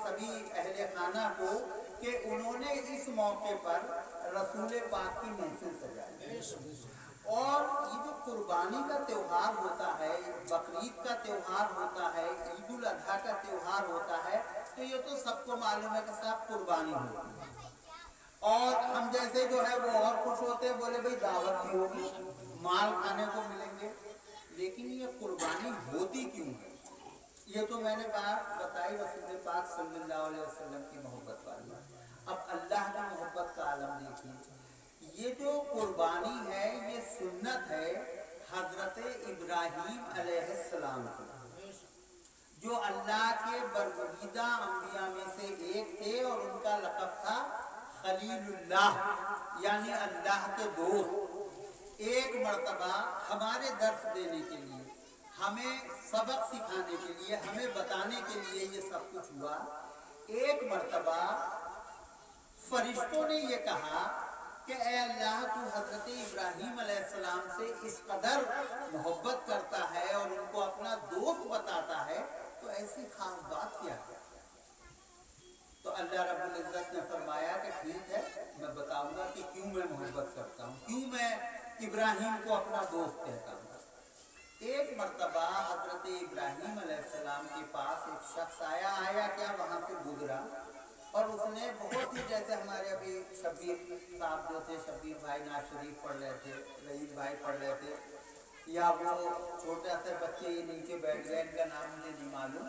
सभी अहले खाना को कि उन्होंने इस मौके पर रसूल पाक की महफिल सजाई। और ये जो कुर्बानी का त्योहार होता है, बकरीद का त्योहार होता है, ईद उल अजहा का त्योहार होता है, तो ये तो सबको मालूम है कि साहब कुर्बानी होती है। और हम जैसे जो है वो और खुश होते हैं, बोले भाई दावत भी होगी, माल खाने को मिलेंगे। लेकिन ये कुर्बानी होती क्यों है? ये तो मैंने बात बताई रसूल पाक सल्लल्लाहु अलैहि वसल्लम की मोहब्बत वाली। अब अल्लाह की मोहब्बत का आलम देखिए। ये जो कुर्बानी है ये सुन्नत है हजरत इब्राहीम अलैहिस्सलाम की, जो अल्लाह के बरगुज़ीदा अंबिया में से एक थे और उनका लक़ब था खलीलुल्लाह, यानी अल्लाह के दोस्त। एक मर्तबा हमारे दर्स देने के लिए, हमें सबक सिखाने के लिए, हमें बताने के लिए ये सब कुछ हुआ। एक मर्तबा फरिश्तों ने ये कहा कि ए अल्लाह, तू हजरत इब्राहीम अलैहिस्सलाम से इस कदर मोहब्बत करता है और उनको अपना दोस्त बताता है, तो ऐसी खास बात क्या है? तो अल्लाह रब्बुल इज्जत ने फरमाया कि ठीक है, मैं बताऊंगा कि क्यों मैं मोहब्बत करता हूँ, क्यों मैं इब्राहीम को अपना दोस्त कहता हूँ। एक मर्तबा हजरत इब्राहीम अलैहिस्सलाम के पास एक शख्स आया क्या वहाँ से गुजरा, और उसने बहुत ही, जैसे हमारे अभी शब्बीर साहब जो थे, शब्बीर भाई नाज शरीफ पढ़ रहे थे, रईस भाई पढ़ रहे थे, या वो छोटे से बच्चे ये नीचे बैठ गए, इनका नाम मुझे नहीं मालूम,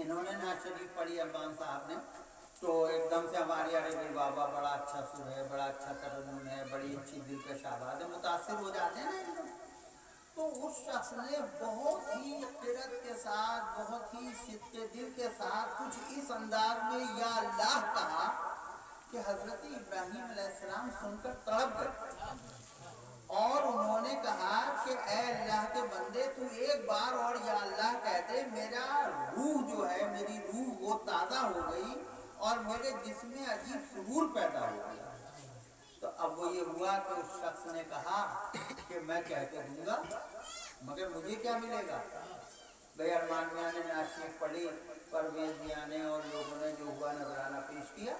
इन्होंने नाज शरीफ पढ़ी अरबान साहब ने, तो एकदम से हमारी अरे भाई बाबा बड़ा अच्छा सुर है, बड़ा अच्छा तरन्नुम है, बड़ी अच्छी दिलकश आवाज़ है, मुतासिर हो जाते हैं ना एकदम। तो उस शख्स ने बहुत ही किरत के साथ, बहुत ही सिद्के दिल के साथ कुछ इस अंदाज में या अल्लाह कहा कि हजरत इब्राहीम अलैहिस्सलाम सुनकर तड़प गए और उन्होंने कहा कि ए अल्लाह के बंदे, तू एक बार और या अल्लाह कह दे, मेरा रूह जो है, मेरी रूह वो ताज़ा हो गई और मेरे जिस्म में अजीब सुरूर पैदा हो गया। तो अब वो ये हुआ कि उस शख्स ने कहा कि मैं कह के दूंगा, मगर मुझे क्या मिलेगा? भाई अरमान मियां ने नाशिक पढ़ी, परवेज मियां ने और लोगों ने जो हुआ नजराना पेश किया,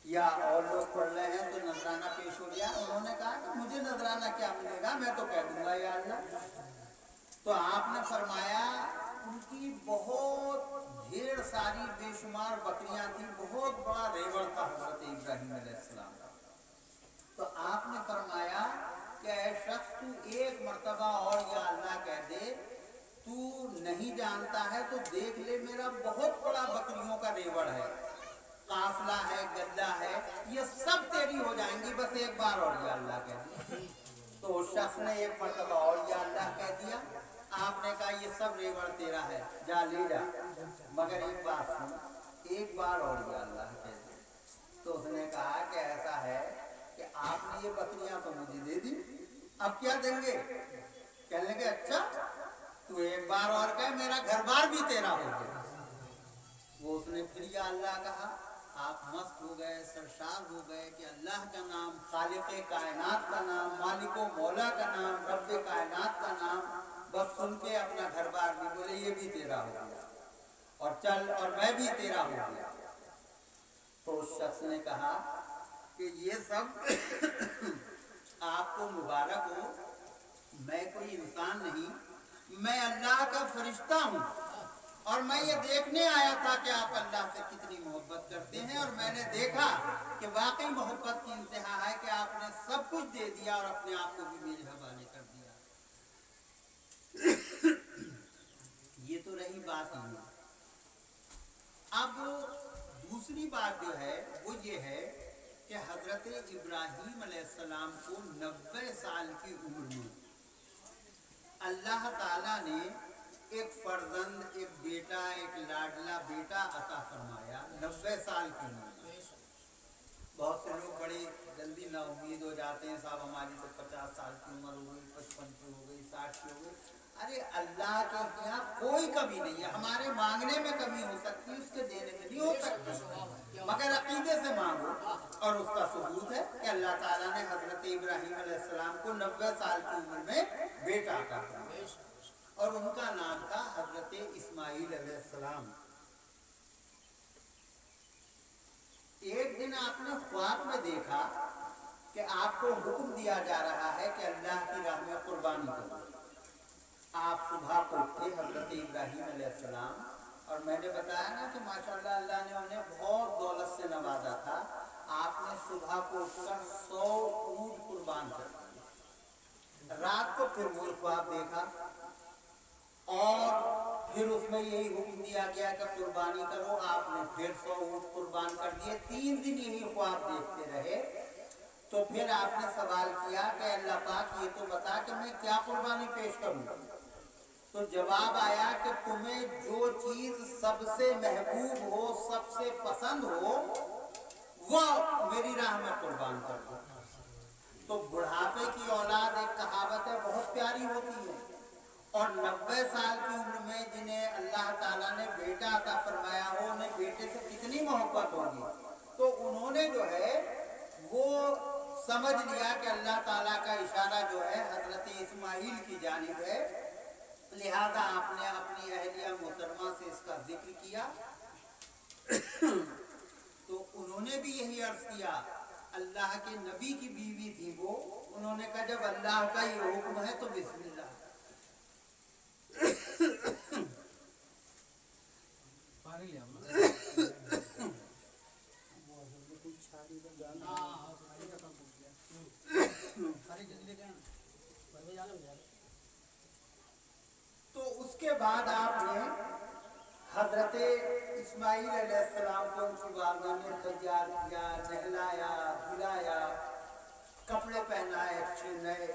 या और लोग पढ़ रहे हैं तो नजराना पेश हो गया। उन्होंने कहा कि मुझे नजराना क्या मिलेगा, मैं तो कह दूंगा या अल्लाह। तो आपने फरमाया उनकी बहुत ढेर सारी बेशुमार बकरियां थी, बहुत बड़ा रेवड़ था हजरत इब्राहीम अलैहिस्सलाम का। तो आपने फरमाया कि ऐ शख्स, तू एक मर्तबा और या अल्लाह कह दे, तू नहीं जानता है तो देख ले, मेरा बहुत बड़ा बकरियों का रेवड़ है, काफला है, गद्दा है, ये सब तेरी हो जाएंगी, बस एक बार और या अल्लाह कह दे। तो उस शख्स ने एक मर्तबा और या अल्लाह कह दिया। आपने कहा ये सब रेवड़ तेरा है, जा ले जा, मगर एक बात सुन, एक बार और या अल्लाह कह दे। तो उसने कहा कि ऐसा है कि आपने ये बकरियां तो मुझे दे दी, अब क्या देंगे? कहने लगे अच्छा, तू एक बार और कह, मेरा घर बार भी तेरा हो गया। वो उसने फिर या अल्लाह कहा। आप मस्त हो गए, सरशार हो गए कि अल्लाह का नाम, खालिक़े कायनात का नाम, मालिको मौला का नाम, रब्बे कायनात का नाम बस सुन के अपना घर बार भी, बोले ये भी तेरा हो गया, और चल और मैं भी तेरा हो गया। तो उस शख्स ने कहा कि ये सब आपको मुबारक हो, मैं कोई इंसान नहीं, मैं अल्लाह का फरिश्ता हूँ, और मैं ये देखने आया था कि आप अल्लाह से कितनी मोहब्बत करते हैं, और मैंने देखा कि वाकई मोहब्बत की इंतहा है कि आपने सब कुछ दे दिया और अपने आप को भी मेरे हवाले कर दिया। ये तो रही बात ही। अब दूसरी बात जो है वो ये है कि हजरत इब्राहीम अलैहिस्सलाम को 90 साल की उम्र में अल्लाह ताला ने एक फर्जंद, एक बेटा, एक लाडला बेटा अता फरमाया 90 साल की उम्र में। बहुत से लोग बड़े जल्दी ना उम्मीद हो जाते हैं, साहब हमारी तो 50 साल की उम्र हो गई, 55 की हो गई, 60 की हो गई। अरे अल्लाह के यहाँ कोई कमी नहीं है, हमारे मांगने में कमी हो सकती है, उसके देने में नहीं हो सकती, मगर अकीदे से मांगो। और उसका सबूत है कि अल्लाह ताला ने हजरत इब्राहीम अलैहिस्सलाम को 90 साल की उम्र में बेटा अता फरमाया, और उनका नाम था हजरत इस्माईल अलैहिस्सलाम। लेकिन आपने ख्वाब में देखा कि आपको हुक्म दिया जा रहा है कि अल्लाह की राह में कुर्बानी करो। आप सुबह को उठे हजरत इब्राहीम अलैहिस्सलाम, और मैंने बताया ना कि माशाअल्लाह अल्लाह ने उन्हें बहुत दौलत से नवाजा था। आपने सुबह को उठकर 100 ऊँट कुर्बान कर दिए। रात को फिर वो ख्वाब देखा और फिर उसमें यही हुक्म दिया गया कि कुर्बानी करो। आपने फिर 100 ऊँट कुर्बान कर दिए। 3 दिन यही ख्वाब देखते रहे। तो फिर आपने सवाल किया कि अल्लाह पाक ये तो बता कि मैं क्या कुर्बानी पेश करूं। तो जवाब आया कि तुम्हें जो चीज सबसे महबूब हो, सबसे पसंद हो, वह मेरी राह में कुर्बान कर दो। तो बुढ़ापे की औलाद, एक कहावत है, बहुत प्यारी होती है। और 90 साल की उम्र में जिन्हें अल्लाह ताला ने बेटा अता फरमाया हो, उन्हें बेटे से कितनी मोहब्बत होगी। तो उन्होंने जो है वो समझ लिया कि अल्लाह ताला का इशारा जो है हजरत इस्माइल की जानिब है, लिहाजा आपने अपनी अहलिया मोहतरमा से इसका जिक्र किया। तो उन्होंने भी यही अर्ज किया, अल्लाह के नबी की बीवी थी वो, उन्होंने कहा जब अल्लाह का ये हुक्म है तो बिस्मिल्लाह। तो उसके बाद आपने हजरत इस्माइल अलैहिस्सलाम को उनकी बारगाह में तैयार किया, नहलाया, धुलाया, कपड़े पहनाए अच्छे नए,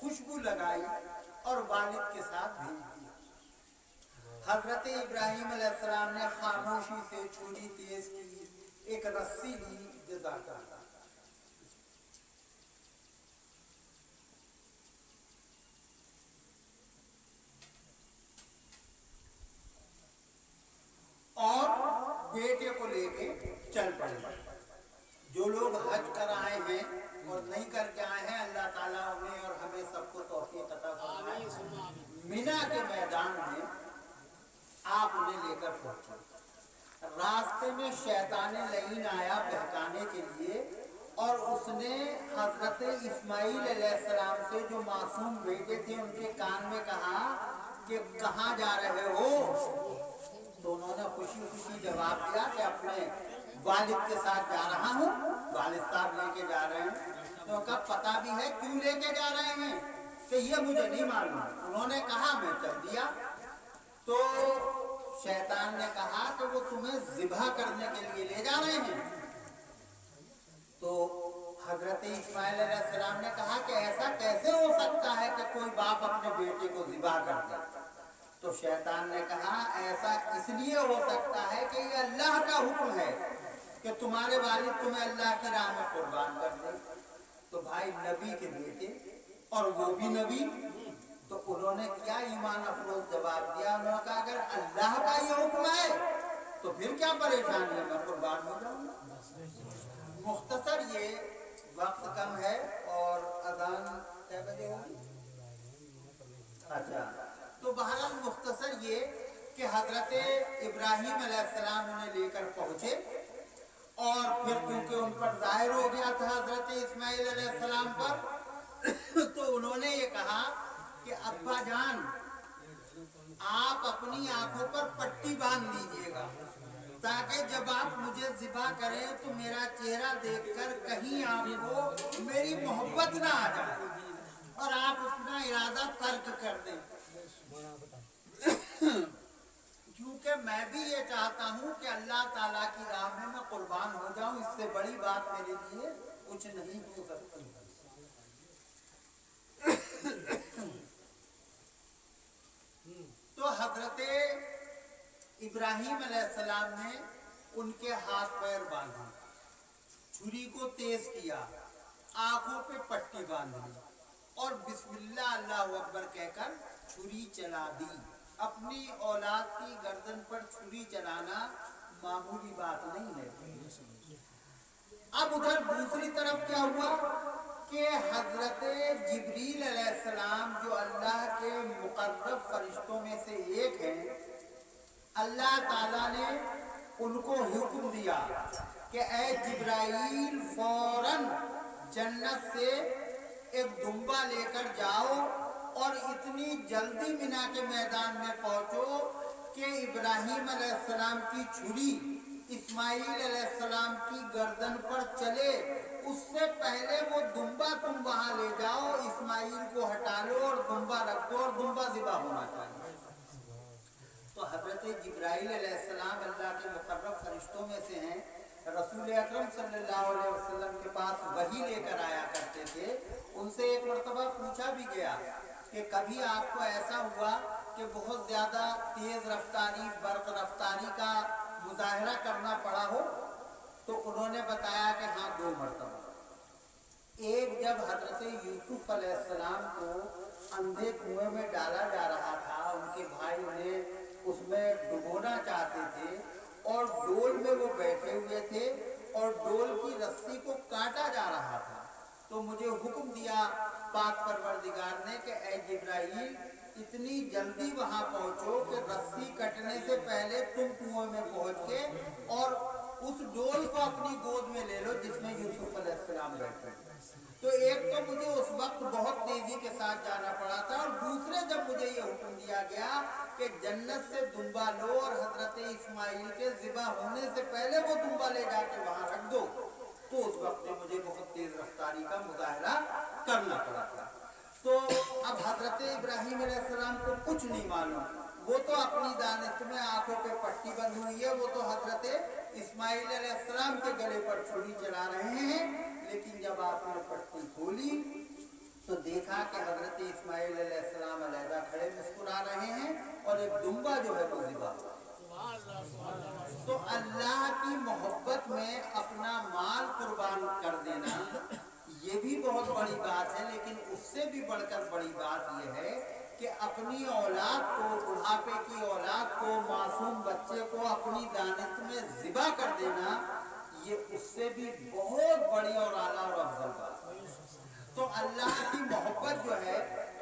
खुशबू लगाई और वालिद के साथ भेज दिया। हजरत इब्राहीम अलैहिस्सलाम ने खामोशी से छुरी तेज की, एक रस्सी ली, जज़ाकल्लाह। और बेटे को लेके चल पड़े। जो लोग हज कर आए हैं और नहीं करके आए हैं, अल्लाह ताला उन्हें और हमें सबको तौफीक अता फरमाए। मिना के मैदान में आप उन्हें लेकर पहुंचे। रास्ते में शैतान लईन आया बहकाने के लिए, और उसने हजरत इस्माइल अलैहिस्सलाम से, जो मासूम बेटे थे, उनके कान में कहा कि कहाँ जा रहे हो। तो उन्होंने खुशी खुशी जवाब दिया कि अपने वालिद के साथ जा रहा हूँ, वालिद साहब लेके जा रहे हैं। तो कब पता भी है क्यों लेके जा रहे हैं कि ये मुझे नहीं मालूम। उन्होंने कहा मैं चल दिया। तो शैतान ने कहा कि वो तुम्हें ज़िबा करने के लिए ले जा रहे हैं। तो हजरत इस्माइल अलैहिस्सलाम ने कहा कि ऐसा कैसे हो सकता है कि कोई बाप अपने बेटे को ज़िबा कर दे। तो शैतान ने कहा ऐसा इसलिए हो सकता है कि ये अल्लाह का हुक्म है कि तुम्हारे वालिद तुम्हें अल्लाह की राह में कुर्बान कर दे। तो भाई नबी के बेटे, और वो भी नबी, तो उन्होंने क्या ईमान अफरोज जवाब दिया। उन्होंने कहा अगर अल्लाह का ये हुक्म है तो फिर क्या परेशानी है, मैं कुर्बान हो जाऊंगा। मुख्तसर ये वक्त कम है और अजान कै बजे होगी? अच्छा, तो बहरहाल मुख्तसर ये कि हजरत इब्राहीम अलैहिस्सलाम उन्हें लेकर पहुंचे, और फिर क्योंकि उन पर जाहिर हो गया था हजरत इस्माइल अलैहिस्सलाम पर, तो उन्होंने ये कहा कि अब्बा जान, आप अपनी आंखों पर पट्टी बांध लीजिएगा, ताकि जब आप मुझे ज़िबा करें तो मेरा चेहरा देखकर कहीं आपको मेरी मोहब्बत ना आ जाए और आप अपना इरादा तर्क कर दें। क्योंकि मैं भी ये चाहता हूँ कि अल्लाह ताला की राह में मैं कुर्बान हो जाऊं, इससे बड़ी बात मेरे लिए कुछ नहीं हो सकती। तो हजरत इब्राहीम अलैहिस्सलाम ने उनके हाथ पैर बांधे, छुरी को तेज किया, आंखों पे पट्टी बांध ली और बिस्मिल्लाह अल्लाहु अकबर कहकर छुरी चला दी। अपनी औलाद की गर्दन पर छुरी चलाना मामूली बात नहीं है। अब उधर दूसरी तरफ क्या हुआ कि हजरत जिब्रील अलैहिस्सलाम, जो अल्लाह के मुकर्रब फरिश्तों में से एक हैं, अल्लाह ताला ने उनको हुक्म दिया कि ऐ जिब्राइल फौरन जन्नत से एक दुम्बा लेकर जाओ और इतनी जल्दी मिना के मैदान में पहुंचो कि इब्राहिम अलैहिस्सलाम की छुरी इस्माइल अलैहिस्सलाम की गर्दन पर चले, उससे पहले वो दुम्बा तुम वहां ले जाओ, इस्माइल को हटा लो और दुम्बा रख दो और दुम्बा ज़िबा होना चाहिए। तो हजरत जिब्राइल अलैहिस्सलाम अल्लाह के मुकर्रम फरिश्तों में से हैं। रसूल अकरम सल्लल्लाहु अलैहि वसल्लम के पास वही लेकर आया करते थे। उनसे एक मर्तबा पूछा भी गया कि कभी आपको ऐसा हुआ कि बहुत ज़्यादा तेज़ रफ्तारी बर्क रफ्तारी का मुजाहरा करना पड़ा हो? तो उन्होंने बताया कि हाँ, 2 मर्तबा। एक जब हजरत यूसुफ अलैहिस्सलाम को अंधे कुएं में डाला जा रहा था, उनके भाई उन्हें उसमें डुबोना चाहते थे और डोल में वो बैठे हुए थे और डोल की रस्सी को काटा जा रहा था, तो मुझे हुक्म दिया पाक परवरदिगार ने कि ऐ जिब्राइल इतनी जल्दी वहां पहुंचो कि रस्सी कटने से पहले तुम कुएं में पहुंच के और उस डोल को अपनी गोद में ले लो जिसमें यूसुफ अलैहिस्सलाम बैठे। तो एक तो मुझे उस वक्त बहुत तेजी के साथ जाना पड़ा था और दूसरे जब मुझे ये हुक्म दिया गया कि जन्नत से दुम्बा लो और हजरत इस्माइल के ज़िबा होने से पहले वो दुम्बा ले जाके वहां रख दो, तो उस वक्त में मुझे बहुत तेज रफ्तारी का मुजाहरा करना पड़ा था। तो अब हजरत इब्राहिम अलैहिस्सलाम को कुछ नहीं मालूम, वो तो अपनी दानिश में आंखों पे पट्टी बंद हुई है, वो तो हजरत इस्माइल अलैहिस्सलाम के गले पर छुरी चला रहे हैं। लेकिन जब आपने पट्टी खोली तो देखा कि हजरत इस्माइल अलैहिस्सलाम अलहदा खड़े मुस्कुरा रहे हैं और एक दुम्बा जो है वो ज़िबा। तो अल्लाह की मोहब्बत में अपना माल कुर्बान कर देना ये भी बहुत बड़ी बात है, लेकिन उससे भी बढ़कर बड़ी बात यह है कि अपनी औलाद को, बुढ़ापे की औलाद को, मासूम बच्चे को अपनी दानिश में ज़िबा कर देना, ये उससे भी बहुत बड़ी और आला और अफजल बात है। तो अल्लाह की मोहब्बत जो है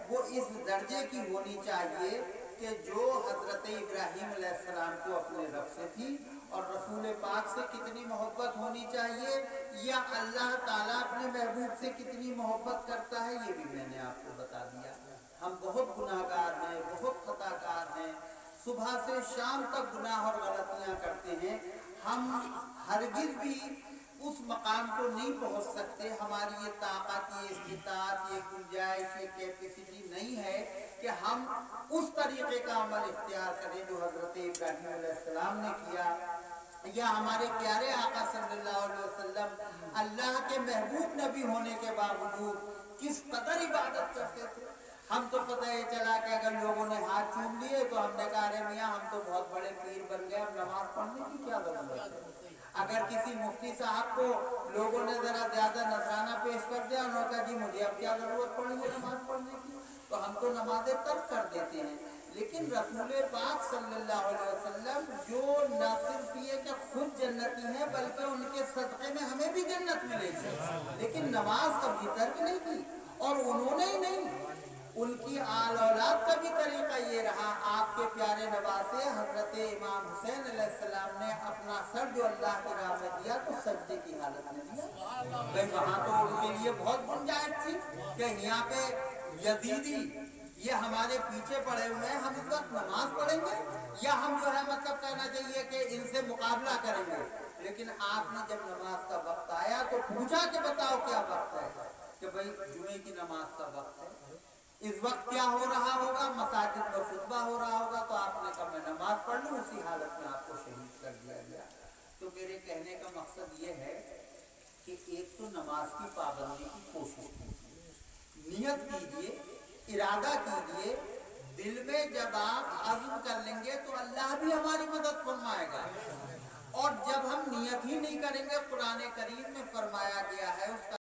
वो इस दर्जे की होनी चाहिए कि जो हजरत इब्राहिम अलैहिस्सलाम को अपने रब से थी, और रसूल पाक से कितनी मोहब्बत होनी चाहिए, या अल्लाह ताला अपने महबूब से कितनी मोहब्बत करता है, ये भी मैंने आपको बता दिया। हम बहुत गुनाहगार हैं, बहुत खताकार हैं, सुबह से शाम तक गुनाह और गलतियाँ करते हैं। हम हरगिज़ भी उस मकाम को नहीं पहुंच सकते, हमारी ये ताकत, ये इस्तिताअत, ये गुंजाइश, ये कैपेसिटी नहीं है कि हम उस तरीके का अमल इख्तियार करें जो हजरत इब्राहिम अलैहिस्सलाम ने किया, या हमारे प्यारे आका सल्लल्लाहु अलैहि वसल्लम अल्लाह के महबूब नबी होने के बावजूद किस कदर इबादत करते थे। हम तो पता ही चला कि अगर लोगों ने हाथ चूम लिए तो हमने कहा अरे मियाँ हम तो बहुत बड़े पीर बन गए, अब नमाज पढ़ने की क्या जरूरत है। अगर किसी मुफ्ती साहब को लोगों ने जरा ज्यादा नजराना पेश कर दिया, उन्होंने कहा जी मुझे अब क्या जरूरत पड़ेगी नमाज पढ़ने की, तो हम तो नमाजें तर्क कर देते हैं। लेकिन रसूल पाक सल्लल्लाहु अलैहि वसल्लम जो न सिर्फ ये कि खुद जन्नती हैं बल्कि उनके सदक़े में हमें भी जन्नत मिलेगी, लेकिन नमाज कभी तर्क नहीं की। और उन्होंने ही नहीं, उनकी आल औलाद का भी तरीका ये रहा। आपके प्यारे नवासे हजरत इमाम हुसैन अलैहिस्सलाम ने अपना सर जो अल्लाह की राह में दिया तो सजदे की हालत में दिया। भाई वहाँ तो उनके लिए बहुत गुंजाइश थी कि यहाँ पे यजीदी ये हमारे पीछे पड़े हुए हैं, हम इस वक्त नमाज पढ़ेंगे या हम जो है मतलब कहना चाहिए कि इनसे मुकाबला करेंगे। लेकिन आपने जब नमाज का वक्त आया तो पूछा कि बताओ क्या वक्त है, कि भाई जुमे की नमाज का वक्त है, इस वक्त क्या हो रहा होगा, मसाजिद में खुतबा हो रहा होगा, तो आपने कहा मैं नमाज पढ़ लूँ, उसी हालत में आपको शहीद कर दिया गया। तो मेरे कहने का मकसद ये है कि एक तो नमाज की पाबंदी की कोशिश कीजिए, नियत कीजिए, इरादा कीजिए, दिल में जब आप अज़्म कर लेंगे तो अल्लाह भी हमारी मदद फरमाएगा। और जब हम नियत ही नहीं करेंगे, कुरान करीम में फरमाया गया है उसका